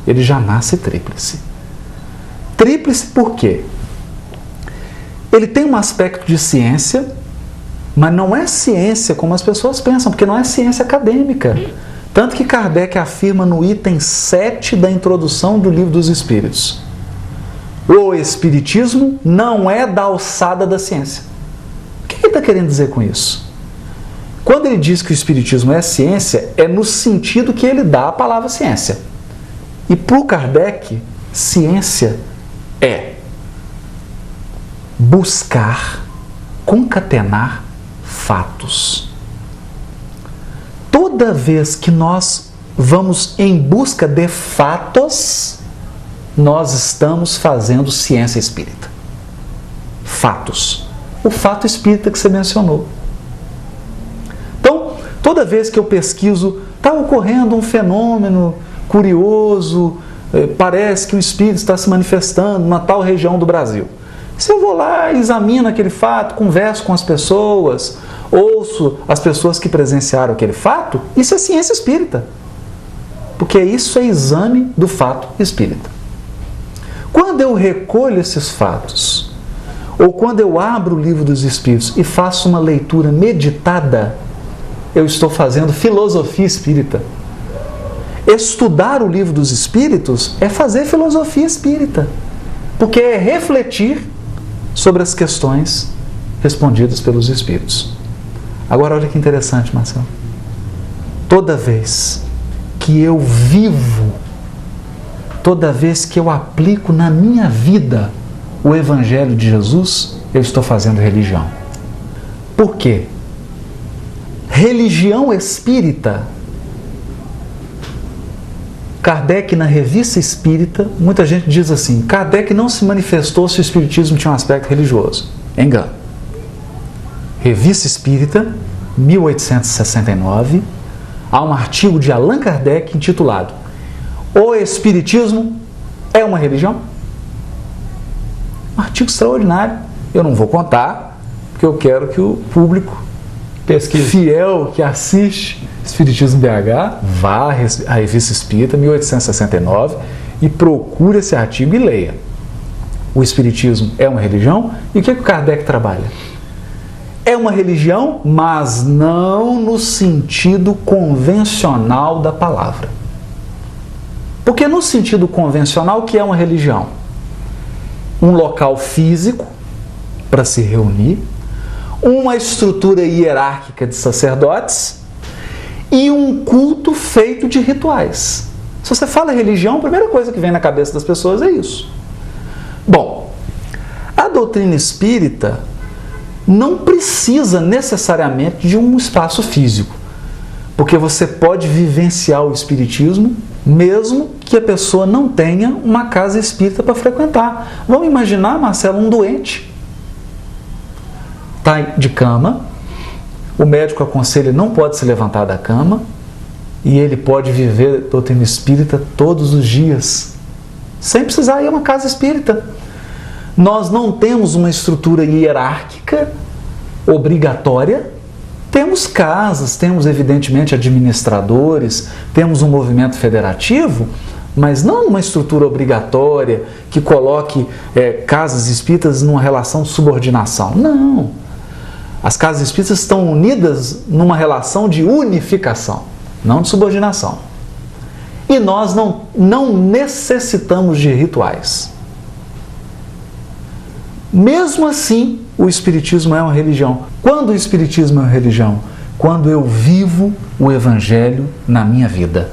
Ele já nasce tríplice. Tríplice por quê? Ele tem um aspecto de ciência, mas não é ciência como as pessoas pensam, porque não é ciência acadêmica. Tanto que Kardec afirma no item 7 da introdução do Livro dos Espíritos: o Espiritismo não é da alçada da ciência. O que ele está querendo dizer com isso? Quando ele diz que o Espiritismo é ciência, é no sentido que ele dá a palavra ciência. E para o Kardec, ciência é buscar, concatenar fatos. Toda vez que nós vamos em busca de fatos, nós estamos fazendo ciência espírita. Fatos. O fato espírita que você mencionou. Então, toda vez que eu pesquiso, está ocorrendo um fenômeno curioso, parece que o espírito está se manifestando na tal região do Brasil. Se eu vou lá, examino aquele fato, converso com as pessoas, ouço as pessoas que presenciaram aquele fato, isso é ciência espírita. Porque isso é exame do fato espírita. Quando eu recolho esses fatos, ou quando eu abro o Livro dos Espíritos e faço uma leitura meditada, eu estou fazendo filosofia espírita. Estudar o Livro dos Espíritos é fazer filosofia espírita, porque é refletir sobre as questões respondidas pelos Espíritos. Agora, olha que interessante, Marcelo. Toda vez que eu vivo, toda vez que eu aplico na minha vida o Evangelho de Jesus, eu estou fazendo religião. Por quê? Religião espírita. Kardec, na Revista Espírita, muita gente diz assim: Kardec não se manifestou se o Espiritismo tinha um aspecto religioso. Engano. Revista Espírita, 1869, há um artigo de Allan Kardec intitulado O Espiritismo é uma religião? Um artigo extraordinário. Eu não vou contar, porque eu quero que o público fiel que assiste Espiritismo BH vá à Revista Espírita, 1869, e procure esse artigo e leia. O Espiritismo é uma religião? E o que o Kardec trabalha? É uma religião, mas não no sentido convencional da palavra. Porque no sentido convencional, o que é uma religião? Um local físico para se reunir, uma estrutura hierárquica de sacerdotes e um culto feito de rituais. Se você fala religião, a primeira coisa que vem na cabeça das pessoas é isso. Bom, a doutrina espírita não precisa necessariamente de um espaço físico, porque você pode vivenciar o espiritismo mesmo que a pessoa não tenha uma casa espírita para frequentar. Vamos imaginar, Marcelo, um doente. Está de cama, o médico aconselha não pode se levantar da cama e ele pode viver a doutrina espírita todos os dias, sem precisar ir a uma casa espírita. Nós não temos uma estrutura hierárquica obrigatória. Temos casas, temos evidentemente administradores, temos um movimento federativo, mas não uma estrutura obrigatória que coloque casas espíritas numa relação de subordinação. Não. As casas espíritas estão unidas numa relação de unificação, não de subordinação. E nós não necessitamos de rituais. Mesmo assim, o Espiritismo é uma religião. Quando o Espiritismo é uma religião? Quando eu vivo o Evangelho na minha vida,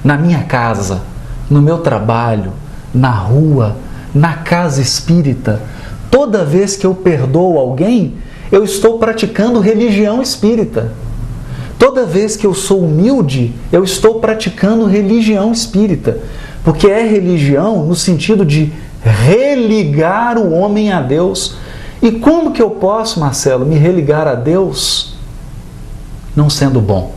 na minha casa, no meu trabalho, na rua, na casa espírita. Toda vez que eu perdoo alguém, eu estou praticando religião espírita. Toda vez que eu sou humilde, eu estou praticando religião espírita. Porque é religião no sentido de religar o homem a Deus. E como que eu posso, Marcelo, me religar a Deus não sendo bom?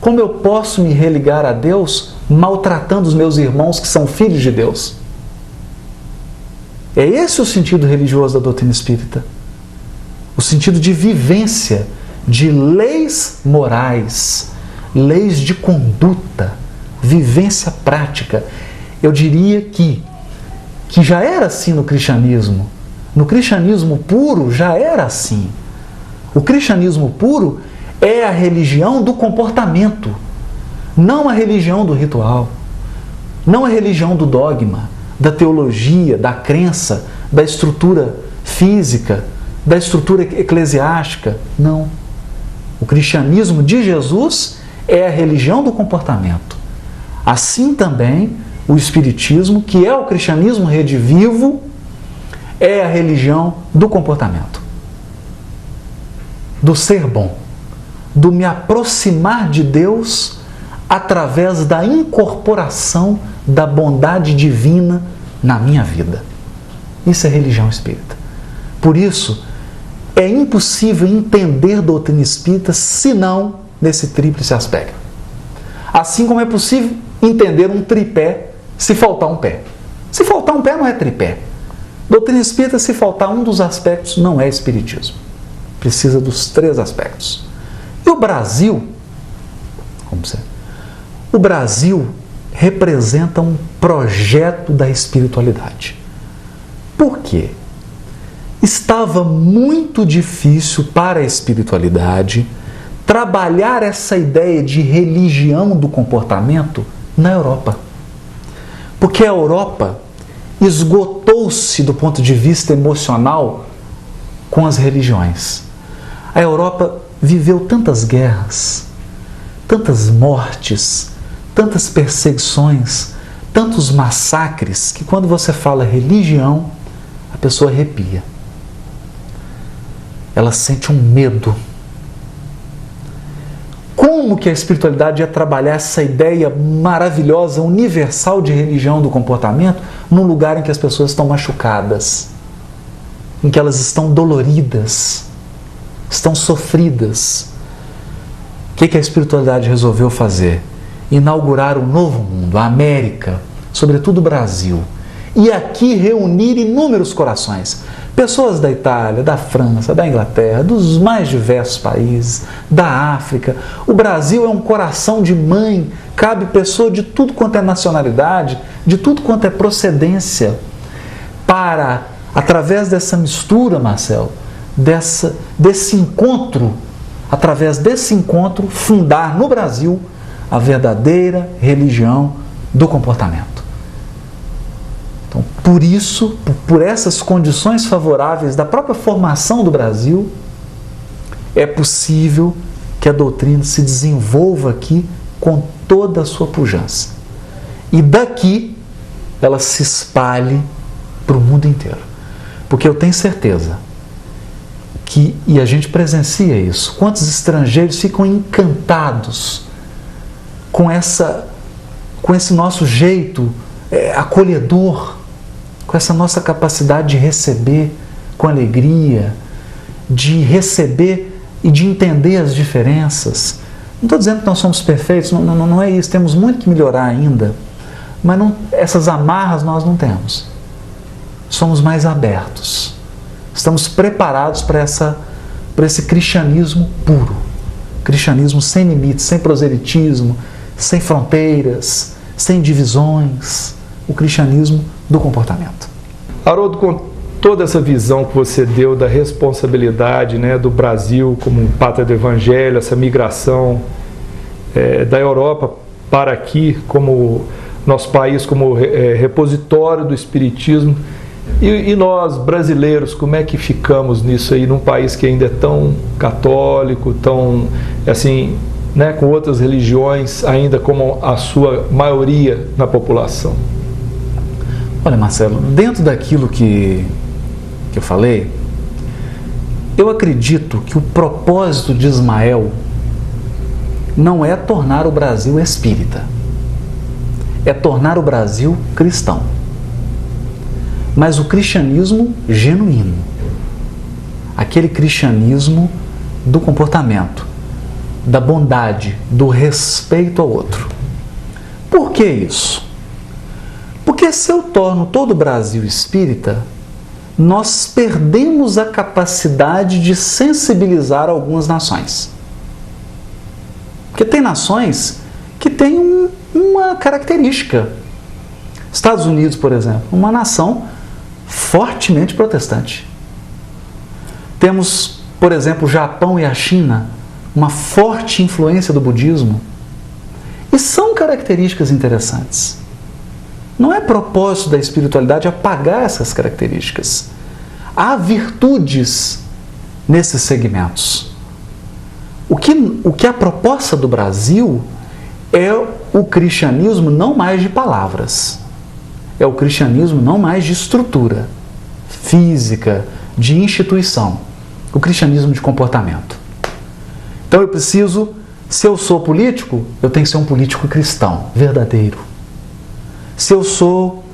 Como eu posso me religar a Deus maltratando os meus irmãos que são filhos de Deus? É esse o sentido religioso da doutrina espírita. O sentido de vivência, de leis morais, leis de conduta, vivência prática. Eu diria que já era assim no cristianismo. No cristianismo puro já era assim. O cristianismo puro é a religião do comportamento, não a religião do ritual, não a religião do dogma, da teologia, da crença, da estrutura física, da estrutura eclesiástica. Não. O cristianismo de Jesus é a religião do comportamento. Assim também o Espiritismo, que é o cristianismo redivivo, é a religião do comportamento, do ser bom, do me aproximar de Deus através da incorporação da bondade divina na minha vida. Isso é religião espírita. Por isso, é impossível entender doutrina espírita senão nesse tríplice aspecto. Assim como é possível entender um tripé se faltar um pé. Se faltar um pé não é tripé. Doutrina espírita, se faltar um dos aspectos, não é espiritismo. Precisa dos três aspectos. E o Brasil, o Brasil representa um projeto da espiritualidade. Por quê? Estava muito difícil para a espiritualidade trabalhar essa ideia de religião do comportamento na Europa. Porque a Europa esgotou-se do ponto de vista emocional com as religiões. A Europa viveu tantas guerras, tantas mortes, tantas perseguições, tantos massacres, que quando você fala religião, a pessoa arrepia. Ela sente um medo. Como que a espiritualidade ia trabalhar essa ideia maravilhosa, universal de religião do comportamento num lugar em que as pessoas estão machucadas, em que elas estão doloridas, estão sofridas? O que a espiritualidade resolveu fazer? Inaugurar um novo mundo, a América, sobretudo o Brasil, e aqui reunir inúmeros corações. Pessoas da Itália, da França, da Inglaterra, dos mais diversos países, da África. O Brasil é um coração de mãe, cabe pessoa de tudo quanto é nacionalidade, de tudo quanto é procedência, para, através dessa mistura, Marcelo, desse encontro, através desse encontro, fundar no Brasil a verdadeira religião do comportamento. Então, por isso, por essas condições favoráveis da própria formação do Brasil, é possível que a doutrina se desenvolva aqui com toda a sua pujança. E daqui ela se espalhe para o mundo inteiro. Porque eu tenho certeza que, e a gente presencia isso, quantos estrangeiros ficam encantados com esse nosso jeito acolhedor, com essa nossa capacidade de receber com alegria, de receber e de entender as diferenças. Não estou dizendo que nós somos perfeitos, não é isso, temos muito que melhorar ainda, mas essas amarras nós não temos. Somos mais abertos, estamos preparados para esse cristianismo puro, cristianismo sem limites, sem proselitismo, sem fronteiras, sem divisões, o cristianismo do comportamento. Haroldo, com toda essa visão que você deu da responsabilidade, né, do Brasil como pátria do Evangelho, essa migração da Europa para aqui, como nosso país como repositório do Espiritismo, e nós, brasileiros, como é que ficamos nisso aí, num país que ainda é tão católico, tão, assim, né, com outras religiões, ainda como a sua maioria na população? Olha, Marcelo, dentro daquilo que eu falei, eu acredito que o propósito de Ismael não é tornar o Brasil espírita, é tornar o Brasil cristão. Mas o cristianismo genuíno, aquele cristianismo do comportamento, da bondade, do respeito ao outro. Por que isso? Porque se eu torno todo o Brasil espírita, nós perdemos a capacidade de sensibilizar algumas nações. Porque tem nações que têm uma característica. Estados Unidos, por exemplo, uma nação fortemente protestante. Temos, por exemplo, o Japão e a China, uma forte influência do budismo. E são características interessantes. Não é propósito da espiritualidade apagar essas características. Há virtudes nesses segmentos. O que a proposta do Brasil é o cristianismo não mais de palavras. É o cristianismo não mais de estrutura física, de instituição. O cristianismo de comportamento. Então eu preciso, se eu sou político, eu tenho que ser um político cristão, verdadeiro. Se eu sou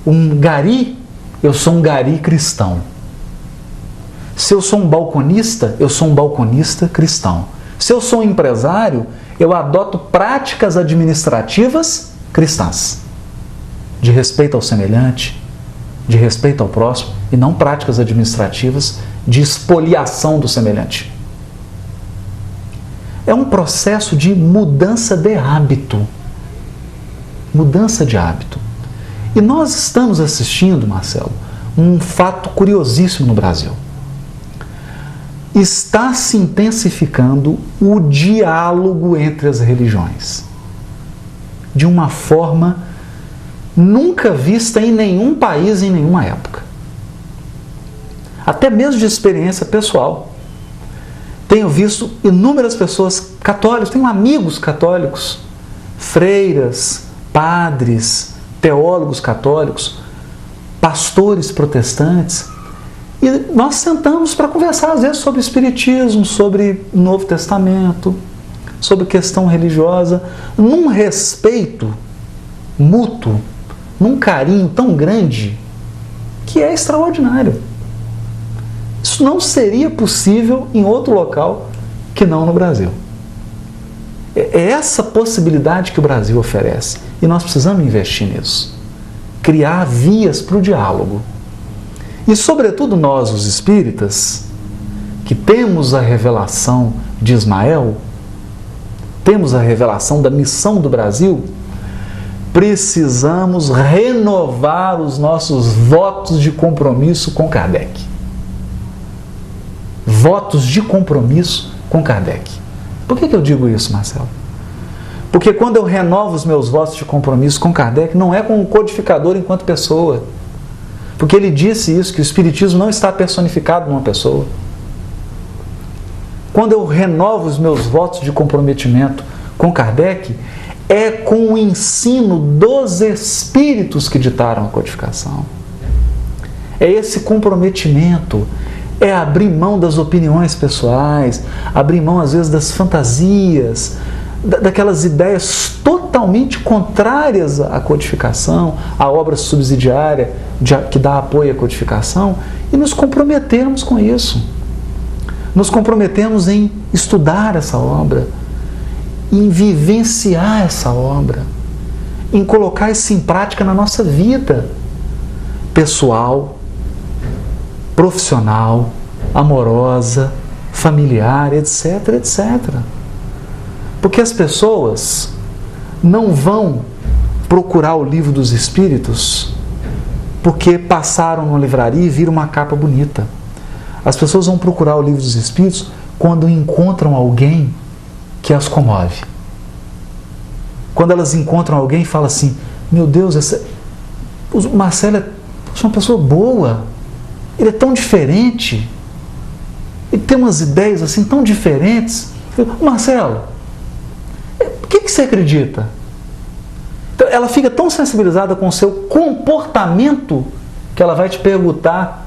um gari, eu sou um gari cristão. Se eu sou um balconista, eu sou um balconista cristão. Se eu sou um empresário, eu adoto práticas administrativas cristãs. De respeito ao semelhante, de respeito ao próximo, e não práticas administrativas de espoliação do semelhante. É um processo de mudança de hábito. Mudança de hábito. E nós estamos assistindo, Marcelo, um fato curiosíssimo no Brasil. Está se intensificando o diálogo entre as religiões. De uma forma nunca vista em nenhum país, em nenhuma época. Até mesmo de experiência pessoal. Tenho visto inúmeras pessoas católicas, tenho amigos católicos, freiras, padres, teólogos católicos, pastores protestantes, e nós sentamos para conversar às vezes sobre espiritismo, sobre o Novo Testamento, sobre questão religiosa, num respeito mútuo, num carinho tão grande, que é extraordinário. Isso não seria possível em outro local que não no Brasil. É essa possibilidade que o Brasil oferece. E nós precisamos investir nisso. Criar vias para o diálogo. E, sobretudo, nós, os espíritas, que temos a revelação de Ismael, temos a revelação da missão do Brasil, precisamos renovar os nossos votos de compromisso com Kardec. Votos de compromisso com Kardec. Por que eu digo isso, Marcelo? Porque quando eu renovo os meus votos de compromisso com Kardec, não é com o codificador enquanto pessoa. Porque ele disse isso, que o Espiritismo não está personificado numa pessoa. Quando eu renovo os meus votos de comprometimento com Kardec, é com o ensino dos espíritos que ditaram a codificação. É esse comprometimento, é abrir mão das opiniões pessoais, abrir mão às vezes das fantasias, daquelas ideias totalmente contrárias à codificação, à obra subsidiária que dá apoio à codificação, e nos comprometermos com isso. Nos comprometemos em estudar essa obra, em vivenciar essa obra, em colocar isso em prática na nossa vida pessoal, profissional, amorosa, familiar, etc, etc. Porque as pessoas não vão procurar o Livro dos Espíritos porque passaram numa livraria e viram uma capa bonita. As pessoas vão procurar o Livro dos Espíritos quando encontram alguém que as comove. Quando elas encontram alguém e falam assim: meu Deus, o Marcelo é uma pessoa boa, ele é tão diferente, ele tem umas ideias assim tão diferentes. Marcelo, o que você acredita? Então, ela fica tão sensibilizada com o seu comportamento que ela vai te perguntar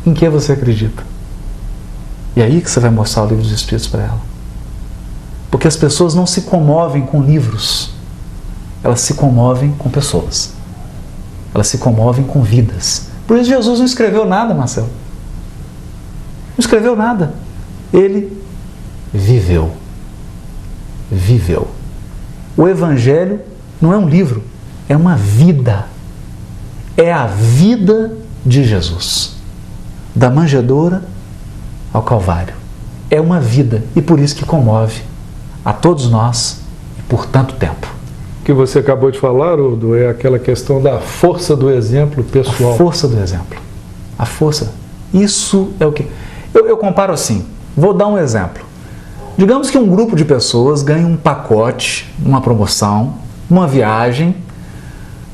em que você acredita. E aí que você vai mostrar o Livro dos Espíritos para ela. Porque as pessoas não se comovem com livros, elas se comovem com pessoas. Elas se comovem com vidas. Por isso Jesus não escreveu nada, Marcelo. Não escreveu nada. Ele viveu. Viveu. O Evangelho não é um livro, é uma vida. É a vida de Jesus. Da manjedoura ao Calvário. É uma vida e por isso que comove a todos nós e por tanto tempo. O que você acabou de falar, Haroldo, é aquela questão da força do exemplo pessoal. A força do exemplo. A força. Isso é o que... Eu comparo assim. Vou dar um exemplo. Digamos que um grupo de pessoas ganha um pacote, uma promoção, uma viagem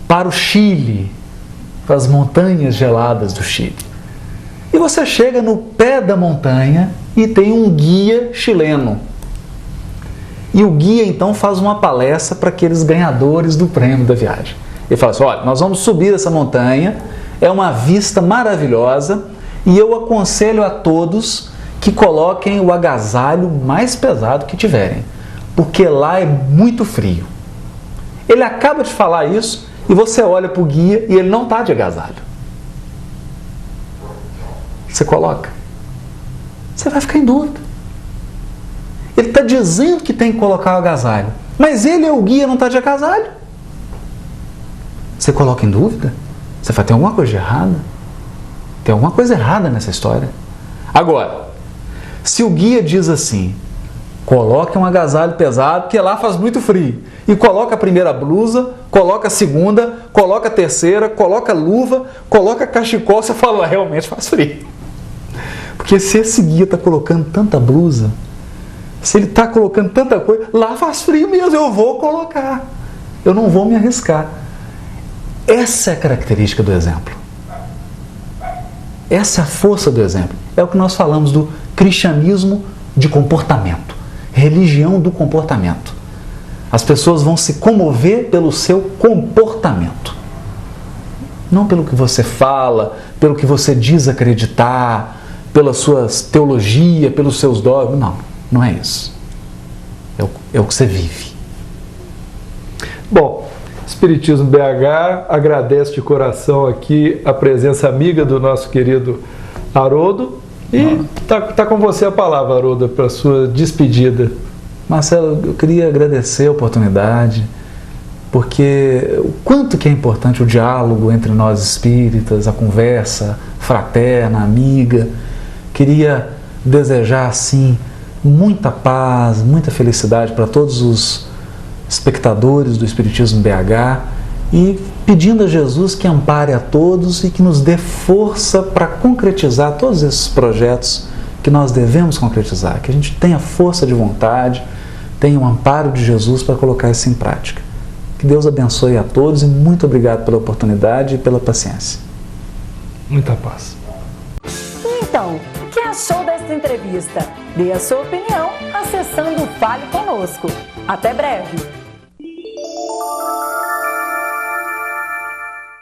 para o Chile, para as montanhas geladas do Chile. E você chega no pé da montanha e tem um guia chileno. E o guia então faz uma palestra para aqueles ganhadores do prêmio da viagem. Ele fala assim: olha, nós vamos subir essa montanha, é uma vista maravilhosa e eu aconselho a todos que coloquem o agasalho mais pesado que tiverem, porque lá é muito frio. Ele acaba de falar isso e você olha para o guia e ele não está de agasalho. Você coloca. Você vai ficar em dúvida. Ele está dizendo que tem que colocar o agasalho, mas ele é o guia, não está de agasalho. Você coloca em dúvida? Você fala: tem alguma coisa de errada? Tem alguma coisa errada nessa história. Agora, se o guia diz assim: coloque um agasalho pesado, porque lá faz muito frio, e coloca a primeira blusa, coloca a segunda, coloca a terceira, coloca a luva, coloca cachecol, você fala: realmente faz frio. Porque se esse guia está colocando tanta blusa, se ele está colocando tanta coisa, lá faz frio mesmo, eu vou colocar. Eu não vou me arriscar. Essa é a característica do exemplo. Essa é a força do exemplo. É o que nós falamos do cristianismo de comportamento. Religião do comportamento. As pessoas vão se comover pelo seu comportamento. Não pelo que você fala, pelo que você diz acreditar, pela sua teologia, pelos seus dogmas. Não. Não é isso. É o que você vive. Bom, Espiritismo BH agradece de coração aqui a presença amiga do nosso querido Haroldo. E tá com você a palavra, Haroldo, para a sua despedida. Marcelo, eu queria agradecer a oportunidade, porque o quanto que é importante o diálogo entre nós espíritas, a conversa fraterna, amiga. Queria desejar, assim, muita paz, muita felicidade para todos os espectadores do Espiritismo BH e pedindo a Jesus que ampare a todos e que nos dê força para concretizar todos esses projetos que nós devemos concretizar, que a gente tenha força de vontade, tenha o amparo de Jesus para colocar isso em prática. Que Deus abençoe a todos e muito obrigado pela oportunidade e pela paciência. Muita paz. Então, o que achou desta entrevista? Dê a sua opinião acessando o Fale Conosco. Até breve!